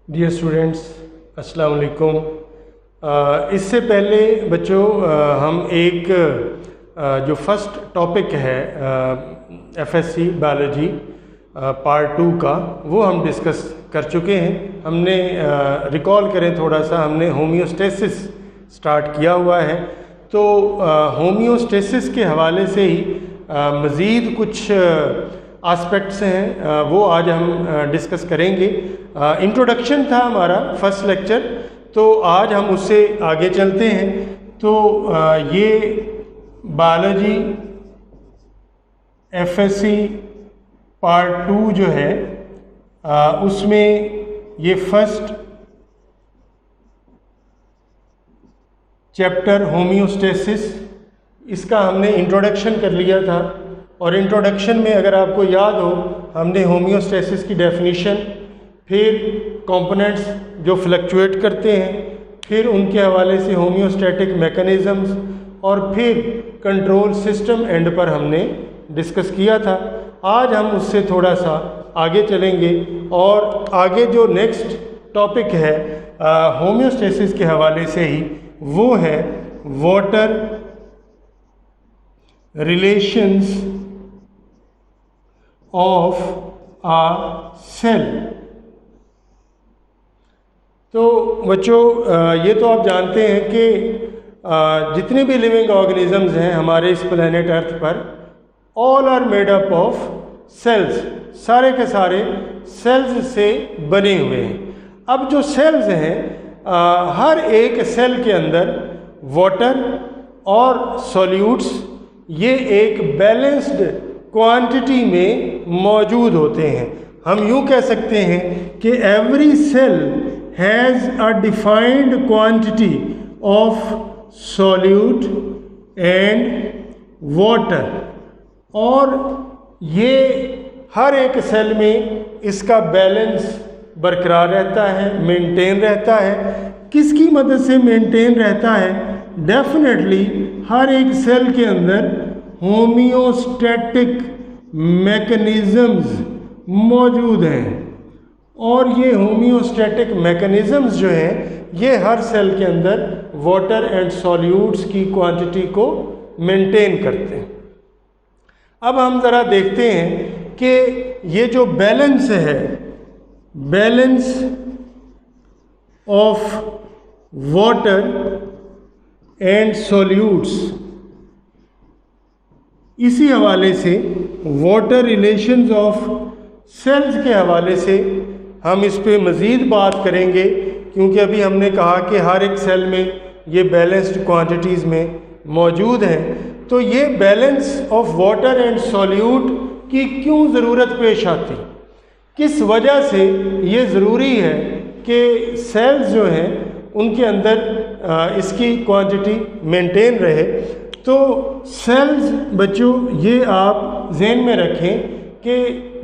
Dear students, अस्सलाम वालेकुम। इससे पहले बच्चों हम एक जो फर्स्ट टॉपिक है एफएससी बायोलॉजी पार्ट 2 का वो हम डिस्कस कर चुके हैं। हमने रिकॉल करें थोड़ा सा, हमने होम्योस्टेसिस स्टार्ट किया हुआ है। तो होम्योस्टेसिस के हवाले से ही मज़ीद कुछ एस्पेक्ट्स हैं वो आज हम डिस्कस करेंगे। इंट्रोडक्शन था हमारा फर्स्ट लेक्चर, तो आज हम उससे आगे चलते हैं। तो ये बायोलॉजी एफएससी पार्ट 2 जो है उसमें ये फर्स्ट चैप्टर होम्योस्टेसिस, इसका हमने इंट्रोडक्शन कर लिया था। और इंट्रोडक्शन में अगर आपको याद हो, हमने होम्योस्टेसिस की डेफिनेशन, फिर कंपोनेंट्स जो फ्लक्चुएट करते हैं, फिर उनके हवाले से होम्योस्टैटिक मैकेनिज़म्स, और फिर कंट्रोल सिस्टम एंड पर हमने डिस्कस किया था। आज हम उससे थोड़ा सा आगे चलेंगे और आगे जो नेक्स्ट टॉपिक है होम्योस्टेसिस के हवाले से ही, वो है water relations of a cell. तो बच्चों ये तो आप जानते हैं कि जितने भी लिविंग ऑर्गेनिजम्स हैं हमारे इस प्लेनेट अर्थ पर, all are made up of cells, सारे के सारे सेल्स से बने हुए हैं। अब जो सेल्स हैं हर एक सेल के अंदर वाटर और सॉल्यूट्स ये एक बैलेंस्ड क्वांटिटी में मौजूद होते हैं। हम यूँ कह सकते हैं कि every cell has a defined quantity of solute and water, और ये हर एक सेल में इसका बैलेंस बरकरार रहता है, मेंटेन रहता है। किसकी मदद से मेंटेन रहता है? डेफिनेटली हर एक सेल के अंदर होम्योस्टैटिक मैकेनिज़म्स मौजूद हैं, और ये होम्योस्टैटिक मैकेनिज़म्स जो हैं ये हर सेल के अंदर वाटर एंड सॉल्यूट्स की क्वांटिटी को मेंटेन करते हैं। अब हम ज़रा देखते हैं कि ये जो बैलेंस है, balance of water and solutes, इसी हवाले से वाटर रिलेशंस ऑफ सेल्स के हवाले से हम इस पे मज़ीद बात करेंगे, क्योंकि अभी हमने कहा कि हर एक सेल में ये बैलेंस्ड क्वांटिटीज़ में मौजूद हैं। तो ये balance of water and solute की क्यों ज़रूरत पेश आती, किस वजह से ये ज़रूरी है कि सेल्स जो हैं उनके अंदर इसकी क्वांटिटी मेंटेन रहे। तो सेल्स बच्चों ये आप ज़हन में रखें कि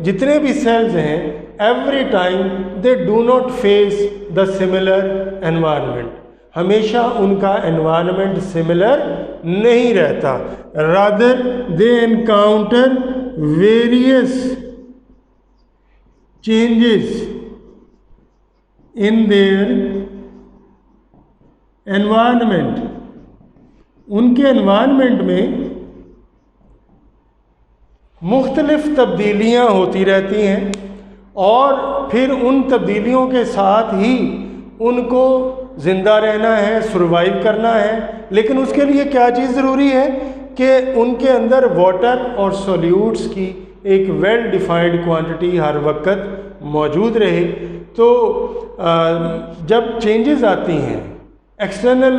जितने भी सेल्स हैं every time they do not face the similar environment, हमेशा उनका एनवायरनमेंट सिमिलर नहीं रहता। Rather they encounter various changes in their environment, उनके एनवायरनमेंट में मुख्तलिफ तब्दीलियाँ होती रहती हैं, और फिर उन तब्दीलियों के साथ ही उनको ज़िंदा रहना है, सर्वाइव करना है। लेकिन उसके लिए क्या चीज़ ज़रूरी है कि उनके अंदर वाटर और सॉल्यूट्स की एक वेल डिफाइंड क्वांटिटी हर वक्त मौजूद रहे। तो जब चेंजेस आती हैं, एक्सटर्नल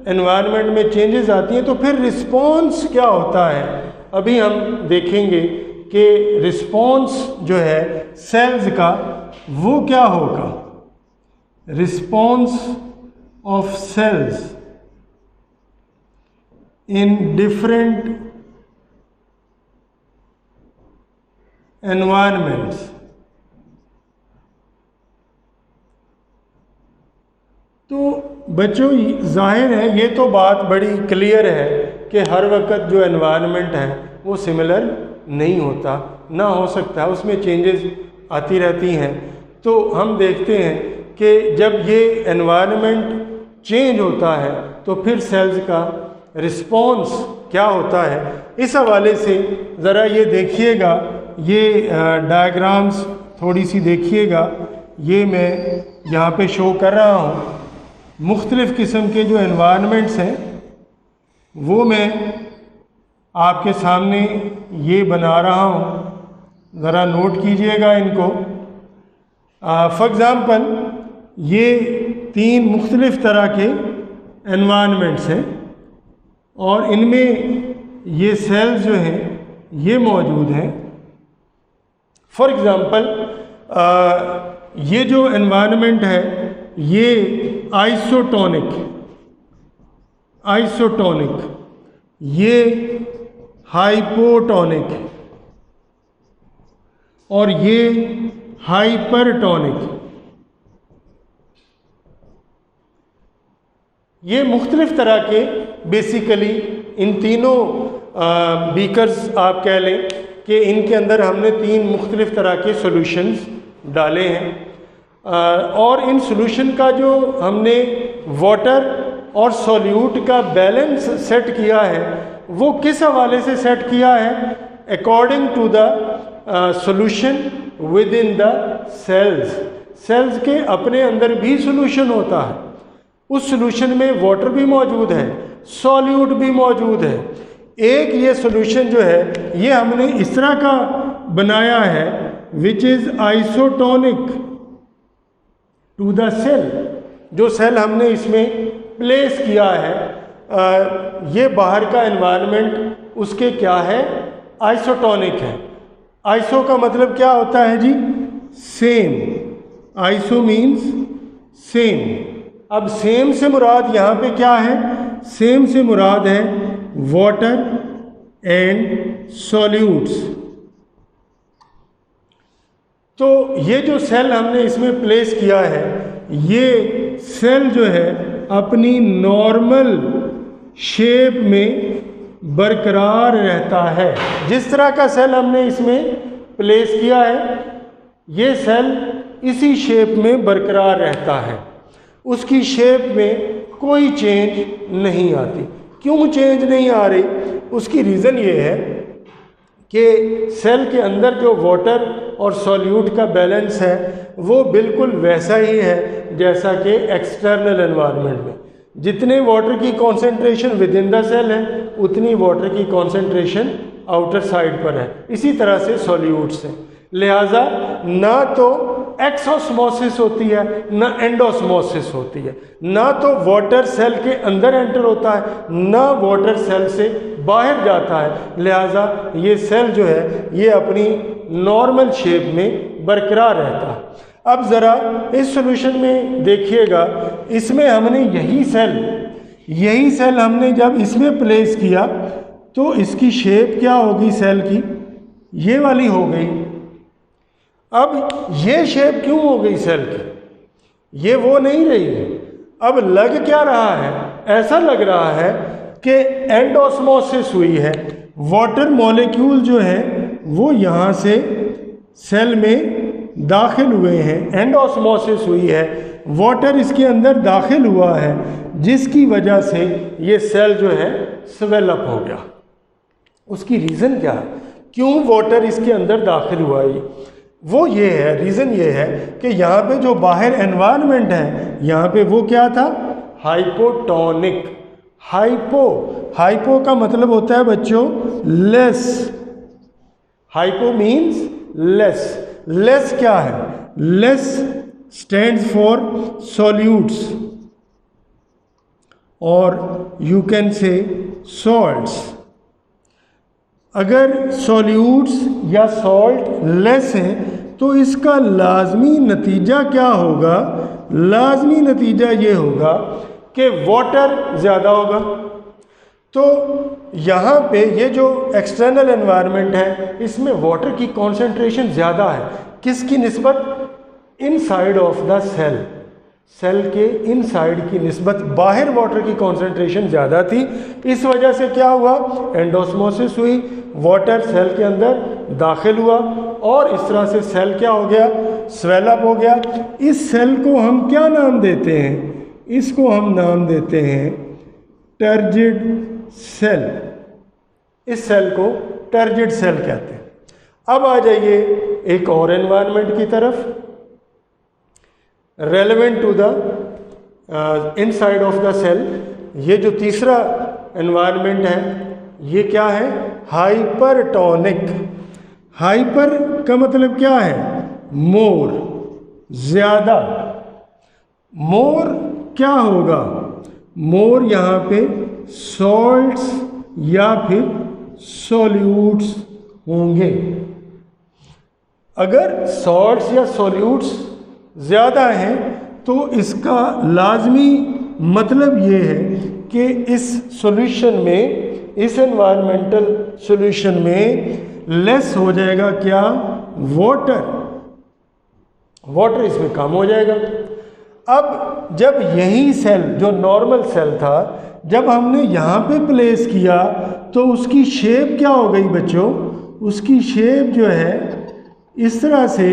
एनवायरनमेंट में चेंजेस आती हैं, तो फिर रिस्पॉन्स क्या होता है अभी हम देखेंगे कि रिस्पॉन्स जो है सेल्स का वो क्या होगा। Response of cells in different environments. तो बच्चों जाहिर है ये तो बात बड़ी क्लियर है कि हर वक्त जो एनवायरनमेंट है वो सिमिलर नहीं होता, ना हो सकता, उसमें चेंजेस आती रहती हैं। तो हम देखते हैं कि जब ये एनवायरनमेंट चेंज होता है तो फिर सेल्स का रिस्पॉन्स क्या होता है। इस हवाले से ज़रा ये देखिएगा, ये डायग्राम्स थोड़ी सी देखिएगा, ये मैं यहाँ पे शो कर रहा हूँ। मुख्तलिफ़ किस्म के जो एनवायरनमेंट्स हैं वो मैं आपके सामने ये बना रहा हूँ, ज़रा नोट कीजिएगा इनको। फॉर एग्ज़ाम्पल ये 3 मुख्तलिफ़ तरह के एनवायरनमेंट्स हैं और इनमें ये सेल्स जो हैं ये मौजूद हैं। फॉर एग्ज़ाम्पल ये जो एनवायरनमेंट है ये आइसोटोनिक, ये हाइपोटोनिक और ये हाइपरटोनिक। ये मुख्तलिफ़ तरह के बेसिकली इन तीनों बीकर्स आप कह लें कि इनके अंदर हमने 3 मुख्तलिफ़ तरह के सॉल्यूशंस डाले हैं और इन सॉल्यूशन का जो हमने वाटर और सॉल्यूट का बैलेंस सेट किया है वो किस हवाले से सेट किया है, according to the solution within the cells. Cells के अपने अंदर भी सॉल्यूशन होता है, उस सॉल्यूशन में वाटर भी मौजूद है, सॉल्यूट भी मौजूद है। एक ये सॉल्यूशन जो है ये हमने इस तरह का बनाया है which is isotonic to the cell. जो सेल हमने इसमें प्लेस किया है ये बाहर का एनवायरनमेंट उसके क्या है, आइसोटोनिक है। आइसो का मतलब क्या होता है जी, सेम। Iso means same. अब सेम से मुराद यहाँ पे क्या है, सेम से मुराद है वाटर एंड सॉल्यूट्स। तो ये जो सेल हमने इसमें प्लेस किया है ये सेल जो है अपनी नॉर्मल शेप में बरकरार रहता है। जिस तरह का सेल हमने इसमें प्लेस किया है ये सेल इसी शेप में बरकरार रहता है, उसकी शेप में कोई चेंज नहीं आती। क्यों चेंज नहीं आ रही, उसकी रीज़न ये है कि सेल के अंदर जो वाटर और सॉल्यूट का बैलेंस है वो बिल्कुल वैसा ही है जैसा कि एक्सटर्नल एनवायरनमेंट में। जितने वाटर की concentration within the cell है उतनी वाटर की कॉन्सेंट्रेशन आउटर साइड पर है। इसी तरह से सॉल्यूट्स हैं। लिहाजा ना तो एक्सोस्मोसिस होती है ना एंडोस्मोसिस होती है, ना तो वाटर सेल के अंदर एंटर होता है ना वाटर सेल से बाहर जाता है। लिहाजा ये सेल जो है ये अपनी नॉर्मल शेप में बरकरार रहता है। अब ज़रा इस सॉल्यूशन में देखिएगा, इसमें हमने यही सेल हमने जब इसमें प्लेस किया तो इसकी शेप क्या होगी सेल की, ये वाली हो गई। अब ये शेप क्यों हो गई सेल की, ये वो नहीं रही है। अब लग क्या रहा है, ऐसा लग रहा है कि एंडोस्मोसिस हुई है। वाटर मॉलिक्यूल जो है वो यहाँ से सेल में दाखिल हुए हैं, एंडोस्मोसिस हुई है, वाटर इसके अंदर दाखिल हुआ है जिसकी वजह से ये सेल जो है स्वेलअप हो गया। उसकी रीज़न क्या है, क्यों वाटर इसके अंदर दाखिल हुआ है, वो ये है, रीज़न ये है कि यहाँ पे जो बाहर एनवायरनमेंट है यहाँ पे वो क्या था, हाइपोटोनिक। हाइपो का मतलब होता है बच्चों less. Hypo means less. Less क्या है, लेस स्टैंड्स फॉर सॉल्यूट्स और यू कैन से सॉल्ट्स। अगर सॉल्यूट्स या सॉल्ट लेस हैं तो इसका लाजमी नतीजा क्या होगा, लाजमी नतीजा ये होगा कि वाटर ज़्यादा होगा। तो यहाँ पे ये जो एक्सटर्नल एनवायरनमेंट है इसमें वाटर की कॉन्सेंट्रेशन ज़्यादा है, किसकी निस्बत, inside of the cell. Cell के इनसाइड की निस्बत बाहर वाटर की कॉन्सेंट्रेशन ज़्यादा थी। इस वजह से क्या हुआ, एंडोस्मोसिस हुई, वाटर सेल के अंदर दाखिल हुआ और इस तरह से सेल क्या हो गया, स्वेल अप हो गया। इस सेल को हम क्या नाम देते हैं? इसको हम नाम देते हैं टर्जिड सेल। इस सेल को टर्जिड सेल कहते हैं। अब आ जाइए एक और एनवायरनमेंट की तरफ, relevant to the inside of the cell. ये जो तीसरा एनवायरनमेंट है ये क्या है? हाइपरटोनिक। हाइपर का मतलब क्या है? मोर, ज्यादा। मोर क्या होगा? मोर यहाँ पे सॉल्ट्स या फिर सॉल्यूट्स होंगे। अगर सॉल्ट्स या सॉल्यूट्स ज़्यादा हैं तो इसका लाजमी मतलब ये है कि इस सॉल्यूशन में, इस एनवायरमेंटल सॉल्यूशन में लेस हो जाएगा क्या? वाटर। वाटर इसमें कम हो जाएगा। अब जब यही सेल जो नॉर्मल सेल था, जब हमने यहाँ पे प्लेस किया तो उसकी शेप क्या हो गई बच्चों? उसकी शेप जो है इस तरह से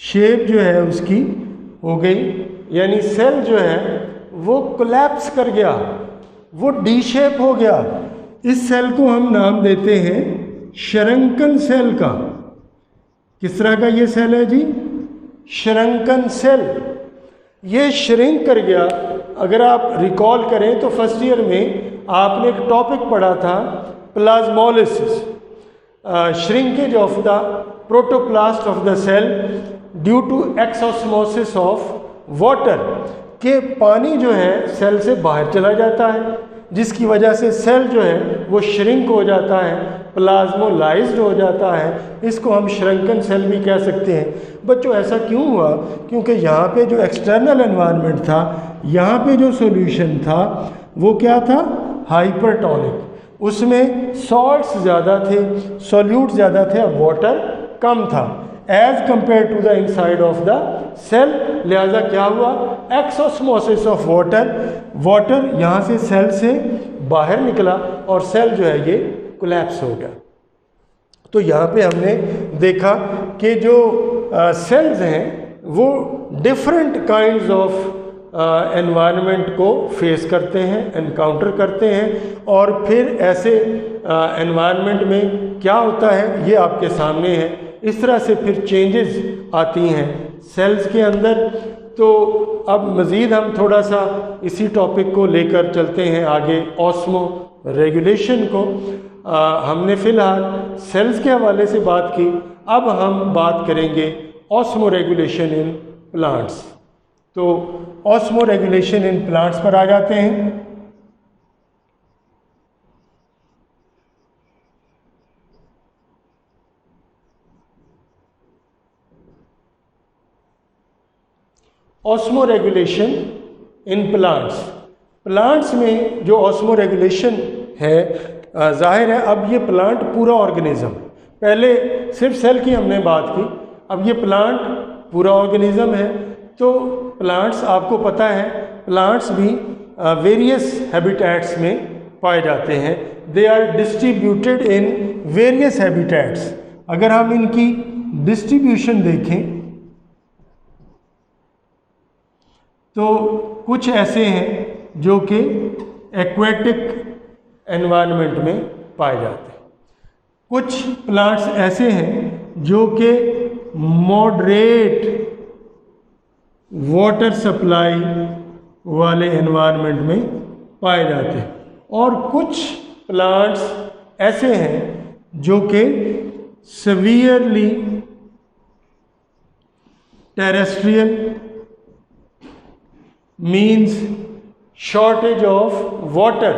शेप जो है उसकी हो गई, यानी सेल जो है वो कोलैप्स कर गया, वो डी शेप हो गया। इस सेल को हम नाम देते हैं श्रंकन सेल का। किस तरह का ये सेल है जी? श्रंकन सेल। ये श्रिंक कर गया। अगर आप रिकॉल करें तो फर्स्ट ईयर में आपने एक टॉपिक पढ़ा था plasmolysis, shrinkage of the protoplast of the cell due to exosmosis of water, के पानी जो है सेल से बाहर चला जाता है, जिसकी वजह से सेल जो है वो श्रिंक हो जाता है, प्लाज्मोलाइज्ड हो जाता है। इसको हम श्रंकन सेल भी कह सकते हैं। बच्चों ऐसा क्यों हुआ? क्योंकि यहाँ पे जो एक्सटर्नल एनवायरनमेंट था, यहाँ पे जो सॉल्यूशन था वो क्या था? हाइपरटोनिक। उसमें सॉल्ट्स ज़्यादा थे, सॉल्यूट ज़्यादा थे और वाटर कम था as compare to the inside of the cell. लिहाजा क्या हुआ? एक्सऑस्मोसिस ऑफ वाटर, वाटर यहाँ से सेल से बाहर निकला और सेल जो है ये कोलैप्स हो गया। तो यहाँ पे हमने देखा कि जो सेल्स हैं वो डिफरेंट काइंड्स ऑफ एनवायरनमेंट को फेस करते हैं, एनकाउंटर करते हैं, और फिर ऐसे एनवायरनमेंट में क्या होता है ये आपके सामने है। इस तरह से फिर चेंजेस आती हैं सेल्स के अंदर। तो अब मज़ीद हम थोड़ा सा इसी टॉपिक को लेकर चलते हैं आगे, ऑस्मो रेगुलेशन को। हमने फ़िलहाल सेल्स के हवाले से बात की, अब हम बात करेंगे ऑस्मो रेगुलेशन इन प्लांट्स। तो ऑस्मो रेगुलेशन इन प्लांट्स पर आ जाते हैं। Osmo regulation in plants. Plants में जो ऑस्मो रेगुलेशन है, जाहिर है अब ये प्लांट पूरा ऑर्गेनिज्म, पहले सिर्फ सेल की हमने बात की, अब ये प्लांट पूरा ऑर्गेनिज्म है। तो प्लांट्स आपको पता है, प्लांट्स भी वेरियस हैबिटेट्स में पाए जाते हैं। They are distributed in various habitats. अगर हम इनकी डिस्ट्रीब्यूशन देखें तो कुछ ऐसे हैं जो कि एक्वेटिक एनवायरनमेंट में पाए जाते हैं, कुछ प्लांट्स ऐसे हैं जो कि मॉडरेट वाटर सप्लाई वाले एनवायरनमेंट में पाए जाते हैं, और कुछ प्लांट्स ऐसे हैं जो कि severely terrestrial means shortage of water,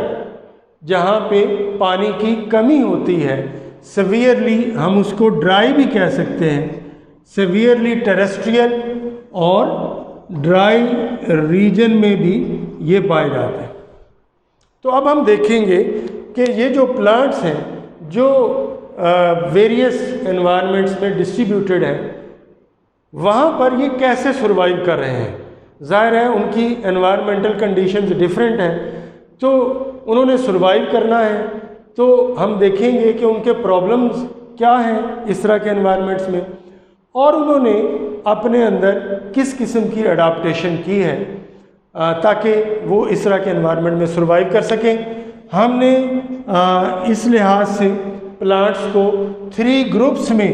जहाँ पे पानी की कमी होती है। सीवियरली हम उसको ड्राई भी कह सकते हैं, सीवियरली टेरेस्ट्रियल और ड्राई रीजन में भी ये पाए जाते हैं। तो अब हम देखेंगे कि ये जो प्लांट्स हैं जो वेरियस एनवायरनमेंट्स में डिस्ट्रीब्यूटेड हैं, वहाँ पर ये कैसे सर्वाइव कर रहे हैं। ज़ाहिर है उनकी एनवायरमेंटल कंडीशंस डिफरेंट हैं, तो उन्होंने सर्वाइव करना है। तो हम देखेंगे कि उनके प्रॉब्लम्स क्या हैं इस तरह के एनवायरनमेंट्स में। और उन्होंने अपने अंदर किस किस्म की अडाप्टेशन की है ताकि वो इस तरह के एनवायरनमेंट में सर्वाइव कर सकें। हमने इस लिहाज से प्लांट्स को 3 ग्रुप्स में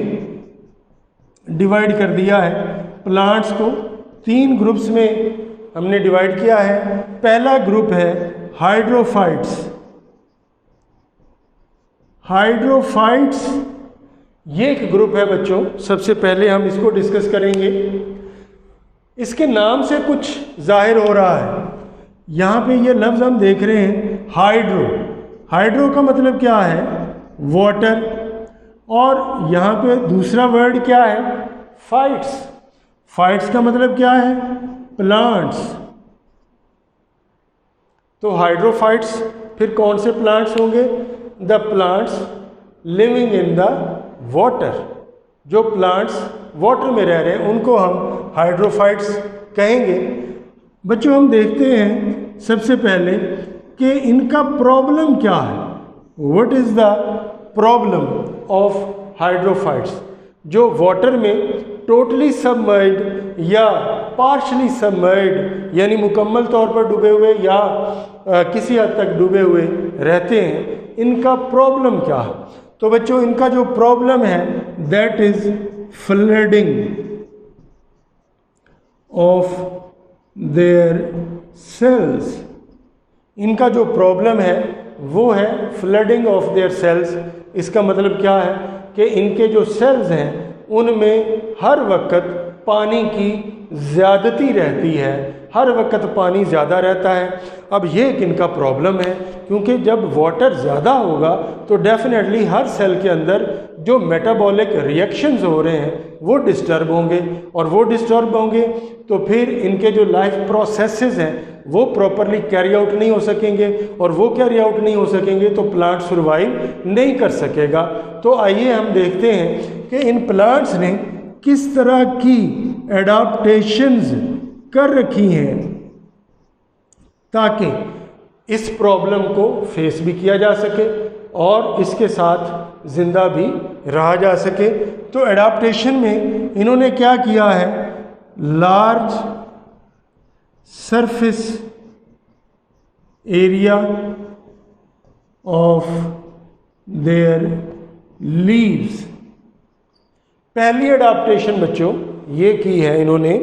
डिवाइड कर दिया है। प्लांट्स को 3 ग्रुप्स में हमने डिवाइड किया है। पहला ग्रुप है हाइड्रोफाइट्स। हाइड्रोफाइट्स ये एक ग्रुप है बच्चों, सबसे पहले हम इसको डिस्कस करेंगे। इसके नाम से कुछ जाहिर हो रहा है। यहाँ पे ये लफ्ज़ हम देख रहे हैं हाइड्रो। हाइड्रो का मतलब क्या है? वाटर। और यहाँ पे दूसरा वर्ड क्या है? फाइट्स। फाइट्स का मतलब क्या है? प्लांट्स। तो हाइड्रोफाइट्स फिर कौन से प्लांट्स होंगे? The plants living in the water. जो प्लांट्स वाटर में रह रहे हैं उनको हम हाइड्रोफाइट्स कहेंगे। बच्चों हम देखते हैं सबसे पहले कि इनका प्रॉब्लम क्या है। What is the problem of hydrophytes? जो वाटर में टोटली सबमर्ज्ड या पार्शली सबमर्ज्ड यानी मुकम्मल तौर पर डूबे हुए या किसी हद तक डूबे हुए रहते हैं, इनका प्रॉब्लम क्या है? तो बच्चों इनका जो प्रॉब्लम है that is flooding of their cells. इनका जो प्रॉब्लम है वो है फ्लडिंग ऑफ देयर सेल्स। इसका मतलब क्या है कि इनके जो सेल्स हैं उनमें हर वक्त पानी की ज़्यादती रहती है, हर वक्त पानी ज़्यादा रहता है। अब ये एक इनका प्रॉब्लम है, क्योंकि जब वाटर ज़्यादा होगा तो डेफिनेटली हर सेल के अंदर जो मेटाबॉलिक रिएक्शंस हो रहे हैं वो डिस्टर्ब होंगे, और वो डिस्टर्ब होंगे तो फिर इनके जो लाइफ प्रोसेसेस हैं वो प्रॉपरली कैरी आउट नहीं हो सकेंगे, और वो कैरी आउट नहीं हो सकेंगे तो प्लांट सर्वाइव नहीं कर सकेगा। तो आइए हम देखते हैं कि इन प्लांट्स ने किस तरह की एडाप्टेशंस कर रखी हैं ताकि इस प्रॉब्लम को फेस भी किया जा सके और इसके साथ ज़िंदा भी रहा जा सके। तो एडाप्टेशन में इन्होंने क्या किया है? Large surface area of their leaves. पहली एडाप्टेशन बच्चों ये की है इन्होंने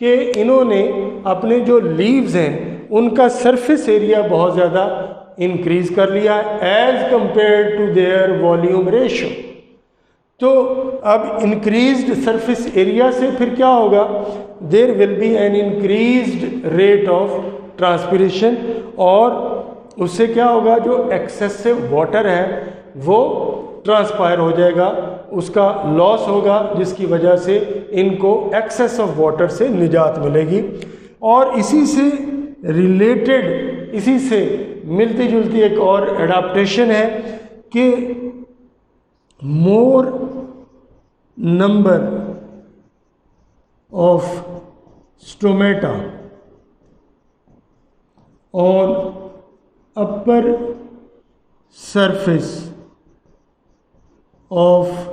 कि इन्होंने अपने जो लीव्स हैं उनका सरफेस एरिया बहुत ज़्यादा इंक्रीज कर लिया as compare to their volume ratio. तो अब इंक्रीज्ड सरफेस एरिया से फिर क्या होगा? There will be an increased rate of transpiration, और उससे क्या होगा? जो एक्सेसिव वाटर है वो ट्रांसपायर हो जाएगा, उसका लॉस होगा, जिसकी वजह से इनको एक्सेस ऑफ वाटर से निजात मिलेगी। और इसी से रिलेटेड, इसी से मिलती जुलती एक और एडाप्टेशन है कि मोर number of stomata on upper surface of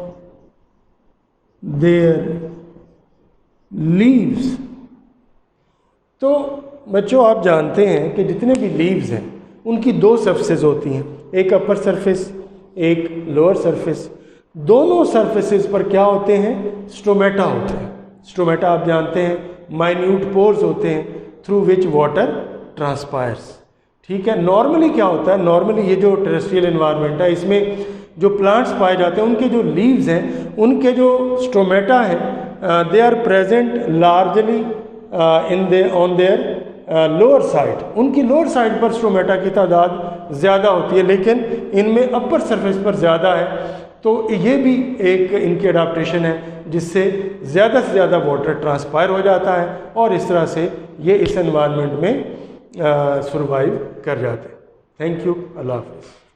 their leaves. तो बच्चों आप जानते हैं कि जितने भी लीव्स हैं उनकी 2 सरफेसेस होती हैं, एक अपर सरफेस एक लोअर सरफेस। दोनों सरफेसेस पर क्या होते हैं? स्टोमेटा होते हैं। स्टोमेटा आप जानते हैं माइन्यूट पोर्स होते हैं थ्रू विच वाटर ट्रांसपायर्स। ठीक है। नॉर्मली क्या होता है? नॉर्मली ये जो टेरेस्ट्रियल एनवायरनमेंट है इसमें जो प्लांट्स पाए जाते हैं उनके जो लीव्स हैं उनके जो स्टोमेटा हैं they are present largely on their lower side. उनकी लोअर साइड पर स्टोमेटा की तादाद ज़्यादा होती है, लेकिन इनमें अपर सरफेस पर ज़्यादा है। तो ये भी एक इनकी अडाप्टेशन है जिससे ज़्यादा से ज़्यादा वाटर ट्रांसपायर हो जाता है और इस तरह से ये इस एनवायरनमेंट में सर्वाइव कर जाते हैं। Thank you. अल्लाह हाफ़िज़।